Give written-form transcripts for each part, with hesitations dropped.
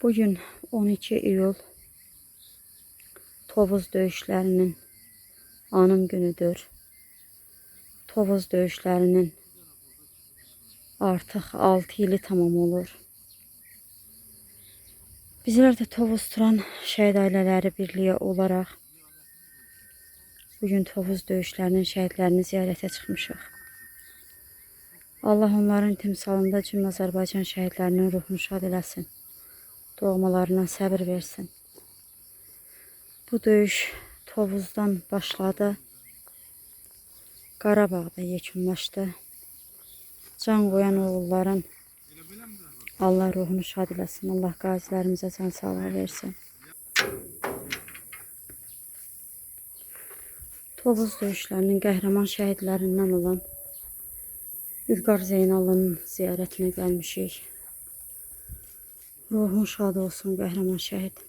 Bugün 12 iyul Tovuz döyüşlərinin anım günüdür. Tovuz döyüşlərinin artıq 6 ili tamam olur. Bizler de Tovuz Turan Şəhid Ailələri Birliyi olaraq bugün Tovuz döyüşlərinin şəhidlərini ziyarətə çıxmışıq. Allah onların timsalında cümlə Azərbaycan şəhidlərinin ruhunu şad eləsin. Doğmalarına səbir versin. Bu döyüş Tovuzdan başladı. Qarabağda yekunlaşdı. Can qoyan oğulların Allah ruhunu şad eləsin. Allah qazilərimizə can sağlığı versin. Tovuz döyüşlərinin qəhrəman şəhidlərindən olan İlqar Zeynalının ziyarətinə gəlmişik. Ruhun şad olsun qəhrəman şəhid.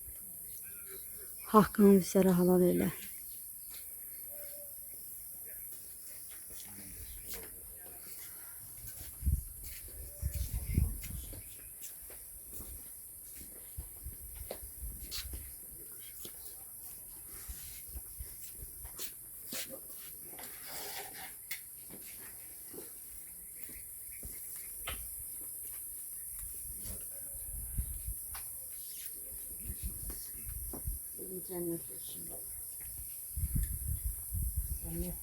Haqqını bizlərə halal elə. Cennet olsun. Cennet.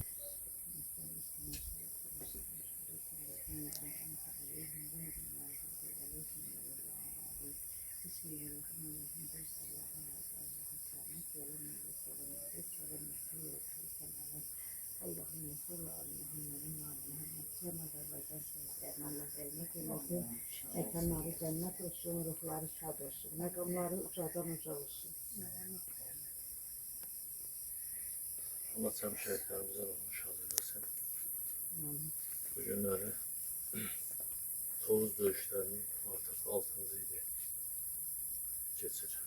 Mekanları cennet olsun, ruhları şad olsun, makamları ucadan uca olsun. Allah tüm şehitlerimize ruhunu şad eylesin. Bu günleri Tovuz döyüşlerinin artık 6. ili geçir.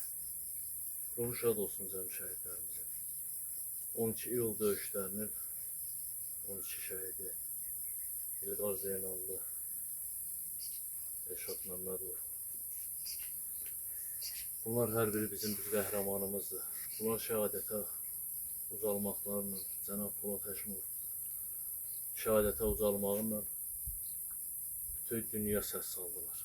Ruhu şad olsun cəm şehitlerimizin. 12 iyul döyüşlerinin 12 şehidi İlqar Zeynallı, Eşat Məmmədov. Bunlar her biri bizim bir qəhrəmanımızdır. Bunlar şəhadətə uzalmaqlarla, Cənab Polat Həşimov şəhadətə uzalmağıyla bütün dünya səs saldılar.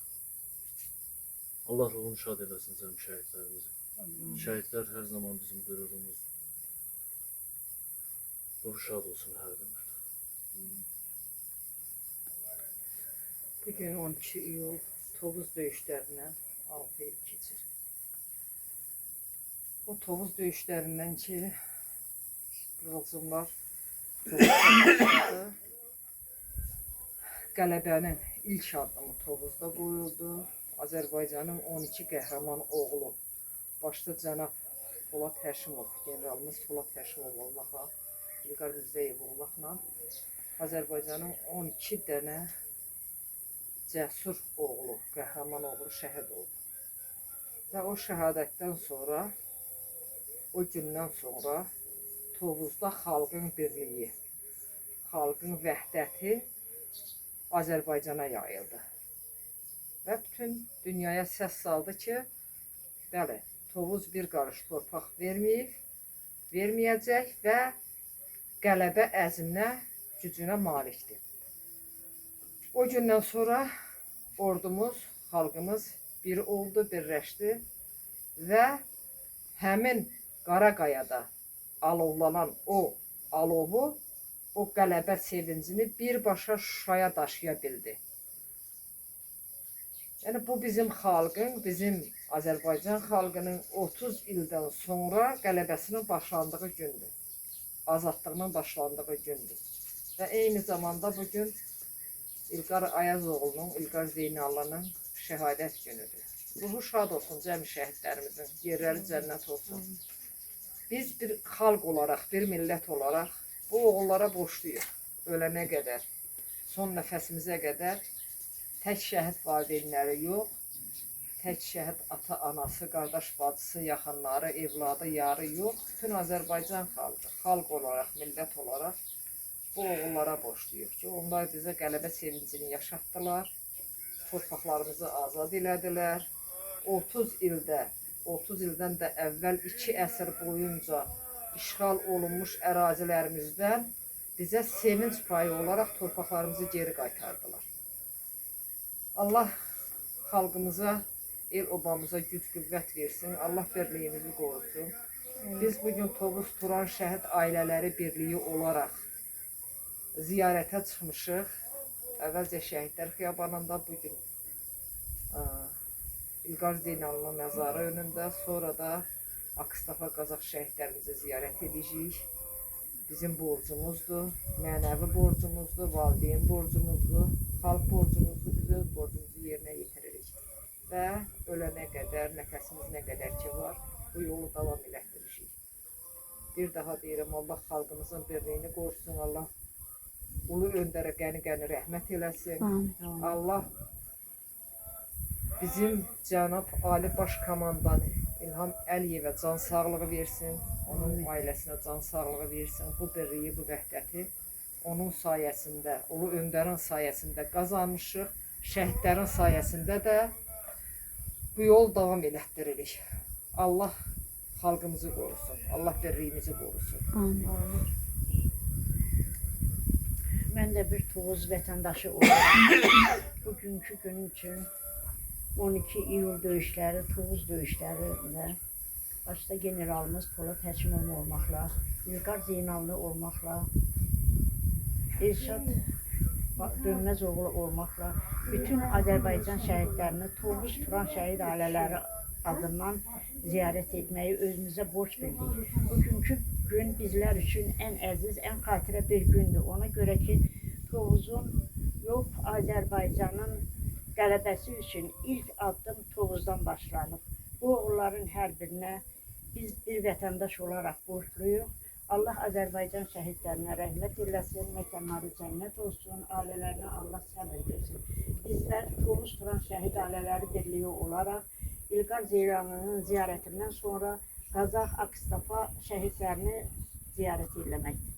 Allah ruhunu şad eləsin cəm şəhidlərimizin. Şəhidlər hər zaman bizim qürurumuzdur. Ruhu şad olsun hər birinin. Bugün 12 iyul Tovuz döyüşlərindən 6 il keçir. O Tovuz döyüşlərindən ki, qığılcımlar Tovuzda başladı. Qələbənin ilk addımı Tovuzda qoyuldu. Azərbaycanın 12 qəhrəman oğlu, başda cənab Polat Həşimov, generalımız Polat Həşimov olmaqla, İlqar Mirzəyev olmaqla, Azərbaycanın 12 dənə cəsur oğlu, qəhrəman oğlu şəhid oldu. Və o şəhadətdən sonra, o gündən sonra Tovuzda xalqın birliyi, xalqın vəhdəti Azərbaycana yayıldı. Və bütün dünyaya səs saldı ki, bəli, Tovuz bir qarış torpaq verməyib, verməyəcək və qələbə əzminə, gücünə malikdir. O gündən sonra ordumuz, xalqımız bir oldu, birləşdi və həmin Qaraqayada alovlanan o alovu, o qələbə sevincini birbaşa Şuşaya daşıya bildi. Yəni bu bizim xalqın, bizim Azərbaycan xalqının 30 ildən sonra qələbəsinin başlandığı gündür. Azadlığının başlandığı gündür. Və eyni zamanda bugün İlqar Ayazoğlu'nun, İlqar Zeynallının şəhadət günüdür. Ruhu şad olsun cəmi şəhidlərimizin, yerləri cənnət olsun. Biz bir xalq olaraq, bir millət olaraq bu oğullara borçluyuq. Ölənə qədər, son nəfəsimizə qədər tək şəhid valideynləri yox, tək şəhid ata, anası, qardaş, bacısı, yaxınları, evladı, yarı yox. Bütün Azərbaycan xalqı, xalq olaraq, millət olaraq bu oğullara borçluyuq ki, onlar bizə qələbə sevincini yaşatdılar, torpaqlarımızı azad elədilər, 30 ildən də əvvəl 2 əsr boyunca işğal olunmuş ərazilərimizdən bizə sevinç payı olaraq torpaqlarımızı geri qaytardılar. Allah xalqımıza, el obamıza güc qüvvət versin. Allah birliyimizi qorusun. Biz bugün Tovuz Turan Şəhid Ailələri Birliyi olaraq ziyarətə çıxmışıq. Əvvəlcə Şəhidlər Xiyabanında, bugün İlqar Zeynalının məzarı önündə, sonra da Akstafa Qazax şəhidlərimizi ziyarət edəcəyik. Bizim borcumuzdur, mənəvi borcumuzdur, valideyn borcumuzdur, xalq borcumuzdur. Biz öz borcumuzu yerinə yetiririk və ölənə qədər, nəfəsimiz nə qədər ki var, bu yolu davam elətdirəcəyik. Bir daha deyirəm, Allah xalqımızın birliyini qorusun, Allah ulu öndərə qəni-qəni rəhmət eləsin. Allah bizim cənab Ali Baş Komandanı İlham Əliyevə can sağlığı versin, onun ailəsinə can sağlığı versin. Bu birliyi, bu vəhdəti onun sayəsində, ulu öndərin sayəsində qazanmışıq. Şəhidlərin sayəsində də bu yol davam elətdiririk. Allah xalqımızı qorusun, Allah birliyimizi qorusun. Mən də bir Tovuz vətəndaşı olaraq bugünkü gün üçün 12 iyul döyüşləri, Tovuz döyüşlərində başda generalımız Polad Həkimov olmaqla, İlqar Zeynallı olmaqla, Elşad Dönməzoğlu olmaqla bütün Azərbaycan şəhidlərini Tovuz Turan Şəhid ailələri adından ziyarət etməyi özümüzə borc bildik. Bugünkü gün bizlər üçün ən əziz, ən xatirə bir gündür. Ona görə ki, Tovuzun yox, Azərbaycanın qələbəsi üçün ilk addım Tovuzdan başlanıb. Bu oğulların hər birinə biz bir vətəndaş olaraq borcluyuq. Allah Azərbaycan şəhidlərinə rəhmət eləsin, məkanları cənnət olsun, ailələrinə Allah səbir versin. Bizlər Tovuz Turan Şəhid Ailələri Birliyi olaraq İlqar Zeynalının ziyarətindən sonra Qazax, Akstafa şəhidlərini ziyarət eləməkdir.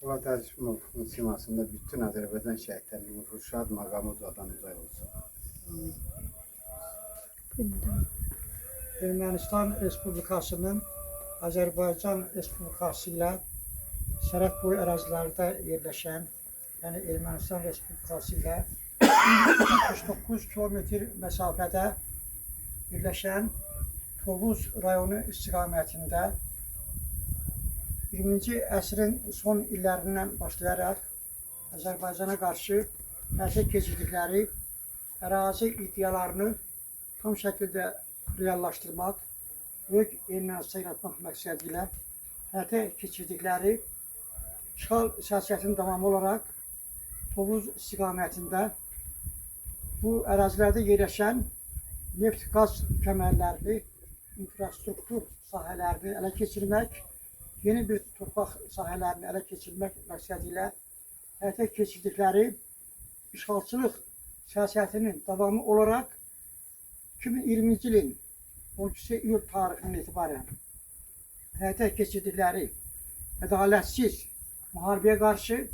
Polad Həkimovun simasında bütün Azərbaycan şəhidlərinin ruhu şad, maqamı uzadan uzay olsun. Ermənistan Respublikasının Azərbaycan Respublikası ilə sərhəd boyu ərazilərdə yerləşən, yəni Ermənistan Respublikası ilə 69 kilometr məsafədə birləşən Tovuz rayonu istiqamətində 20-ci əsrin son illərindən başlayaraq Azərbaycana qarşı həyata keçirdikləri ərazi iddialarını tam şəkildə reallaşdırmaq, böyük Ermənistan yaratmaq məqsədi ilə həyata keçirdikləri işğal siyasətinin davamı olaraq Tovuz istiqamətində bu ərazilərdə yerləşən neft, qaz kəmərlərini, infrastruktur sahələrini ələ keçirmək, yeni bir torpaq sahələrini ələ keçirmək məqsədi ilə həyata keçirdikləri işğalçılıq siyasətinin davamı olaraq 2020-ci ilin 12 iyul tarixindən etibarən həyata keçirdikləri ədalətsiz müharibəyə qarşı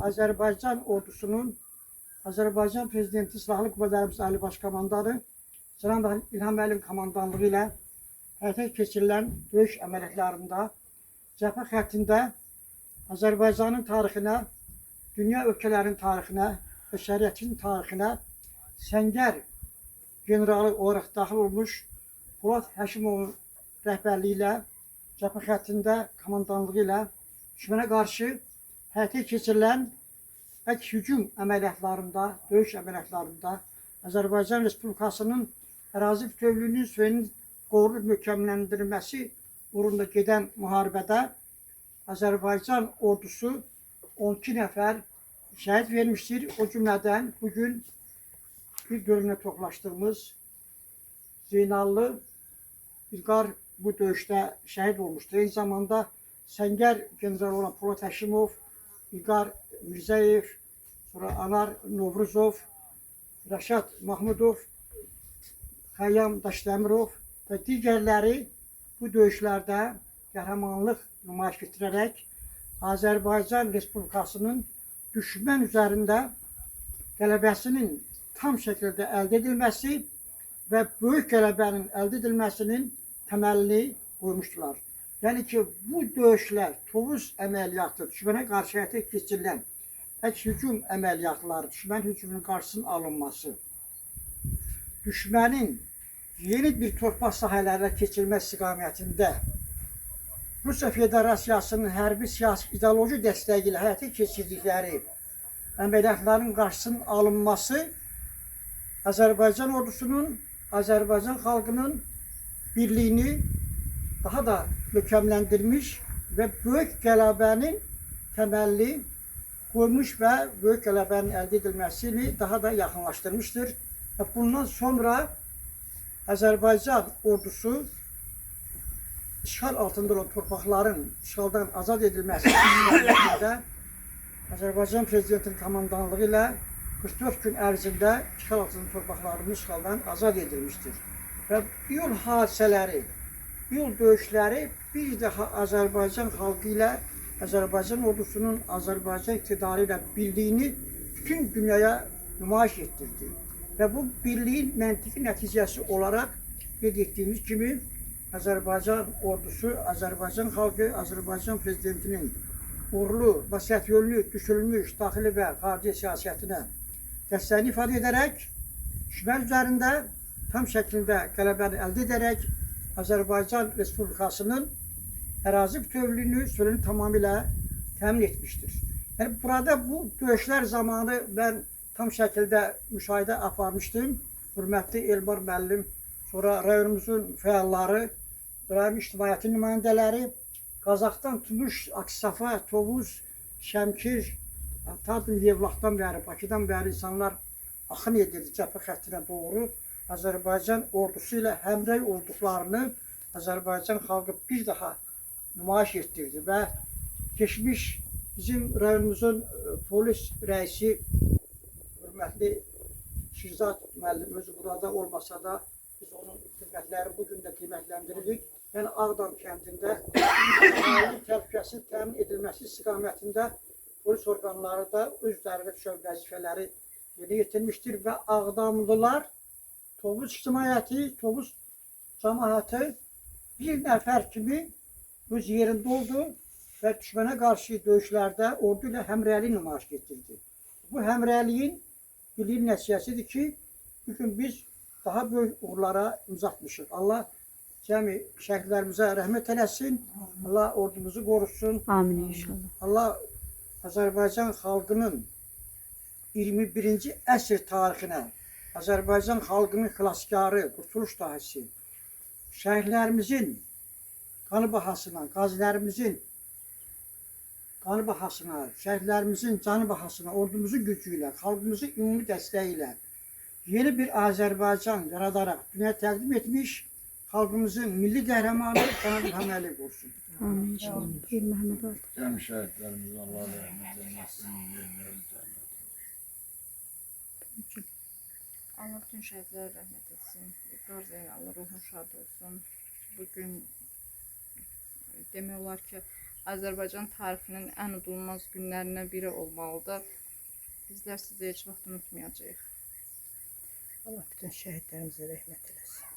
Azərbaycan ordusunun Azərbaycan Prezidenti Silahlı Qüvvələrimiz Ali Baş Komandanı Cənab İlham Əliyev komandanlığı ilə həyata keçirilən döyüş əməliyyatlarında cəbhə xəttində Azərbaycanın tarixinə, dünya ölkələrinin tarixinə, bəşəriyyətin tarixinə səngər generalı olaraq daxil olmuş Polad Həkimovun rəhbərliyi ilə cəbhə xəttində komandanlığı ilə düşmənə qarşı həyata keçirilən hücum əməliyyatlarında, döyüş əməliyyatlarında Azərbaycan Respublikasının ərazi bütövlüyünün suyunun qorunub möhkəmləndirilməsi uğrunda gedən müharibədə Azərbaycan ordusu 12 nəfər şəhid vermişdir. O cümlədən bugün bir bölümünə toplaşdığımız Zeynallı İlqar bu döyüşdə şəhid olmuşdur. Eyni zamanda səngər generalı olan Polad Həkimov, İlqar Mirzəyev, sonra Anar Novruzov, Rəşad Mahmudov, Xəyyam Daşdəmirov və digərləri bu döyüşlərdə qəhrəmanlıq nümayiş etdirərək Azərbaycan Respublikasının düşmən üzərində qələbəsinin tam şəkildə əldə edilməsi və böyük qələbənin əldə edilməsinin təməlini qoymuşdular. Yəni ki, bu döyüşlər, Tovuz əməliyyatı, düşmənə qarşı həyata keçirilən hücum əməliyyatları, düşmən hücumunun qarşısının alınması, düşmənin yeni bir torpaq sahələrə keçirilmə istiqamətində Rusiya Federasiyasının hərbi siyasi ideoloji dəstəyi ilə həyata keçirdikləri əməliyyatların qarşısının alınması Azərbaycan ordusunun, Azərbaycan xalqının birliyini daha da möhkəmləndirmiş və böyük qələbənin təməlli qoymuş və böyük qələbənin əldə edilməsini daha da yaxınlaşdırmışdır. Və bundan sonra Azərbaycan ordusu işğal altında olan torpaqların işğaldan azad edilməsi istiqamətində Azərbaycan Prezidentinin komandanlığı ilə 44 gün ərzində işğal altında torpaqlarımız işğaldan azad edilmişdir. Və iyul hadisələri, iyul döyüşləri bir daha Azərbaycan xalqı ilə Azərbaycan ordusunun Azərbaycan iqtidarı ilə birliyini bütün dünyaya nümayiş etdirdi. Və bu birliyin məntiqi nəticəsi olaraq qeyd etdiyimiz kimi Azərbaycan ordusu, Azərbaycan xalqı, Azərbaycan prezidentinin uğurlu, vəsiyyət yönlü, düşülmüş daxili və xarici siyasətinə dəstəyini ifadə edərək, düşmən üzərində tam şəklində qələbəni əldə edərək Azərbaycan Respublikasının ərazi bütövlüyünü, sülhünü tamamilə təmin etmişdir. Yəni, burada bu döyüşlər zamanı mən tam şəkildə müşahidə aparmışdım. Hörmətli Elmar müəllim, sonra rayonumuzun fəalları, rayon ictimaiyyətin nümayəndələri, Qazaxdan tutmuş Aksafa, Tovuz, Şəmkir, Yevlaxdan bəri, Bakıdan bəri insanlar axın edirdi cəbhə xəttinə doğru. Azərbaycan ordusu ilə həmrəy olduqlarını Azərbaycan xalqı bir daha nümayiş etdirdi və keçmiş bizim rayonumuzun polis rəisi hörmətli Şirzad müəllim özü burada olmasa da biz onun xidmətləri bugün də qiymətləndiririk. Yəni Ağdam kəndində əhalinin təhlükəsinin təmin edilməsi istiqamətində polis orqanları da öz üzərində düşən vəzifələri yerinə yetirmişdir və Ağdamlılar, Tovuz ictimaiyyəti, Tovuz cəmaəti bir nəfər kimi öz yerində oldu və düşmənə qarşı döyüşlərdə ordu ilə həmrəylik nümayiş etdirdi. Bu həmrəyliyin birliyin nəticəsidir ki, bugün biz daha böyük uğurlara imza atmışıq. Allah cəmi şəhidlərimizə rəhmət eləsin, Allah ordumuzu qorusun. Amin inşallah. Allah Azərbaycan xalqının 21-ci əsr tarixinə, Azərbaycan xalqının xilaskarı, qurtuluş dahisi, şəhidlərimizin qanı bahasına, qazilərimizin qanı bahasına, şəhidlərimizin canı bahasına, ordumuzun gücü ilə, xalqımızın ümumi dəstəyi ilə yeni bir Azərbaycan yaradaraq dünyaya təqdim etmiş xalqımızın milli qəhrəmanı Cənab İlham Əliyev olsun. Amin inşallah. Buyur Məhəmməd Ali. Cəm şəhidlərimiz Allah rəhmət eləsin, yerləri cənnət. Allah bütün şəhidlərə rəhmət etsin. İqrar Zeynallı ruhun şad olsun. Bugün demək olar ki, Azərbaycan tarixinin ən unudulmaz günlərindən biri olmalıdır. Bizlər sizi heç vaxt unutmayacağıq. Allah bütün şəhidlərimizə rəhmət eləsin.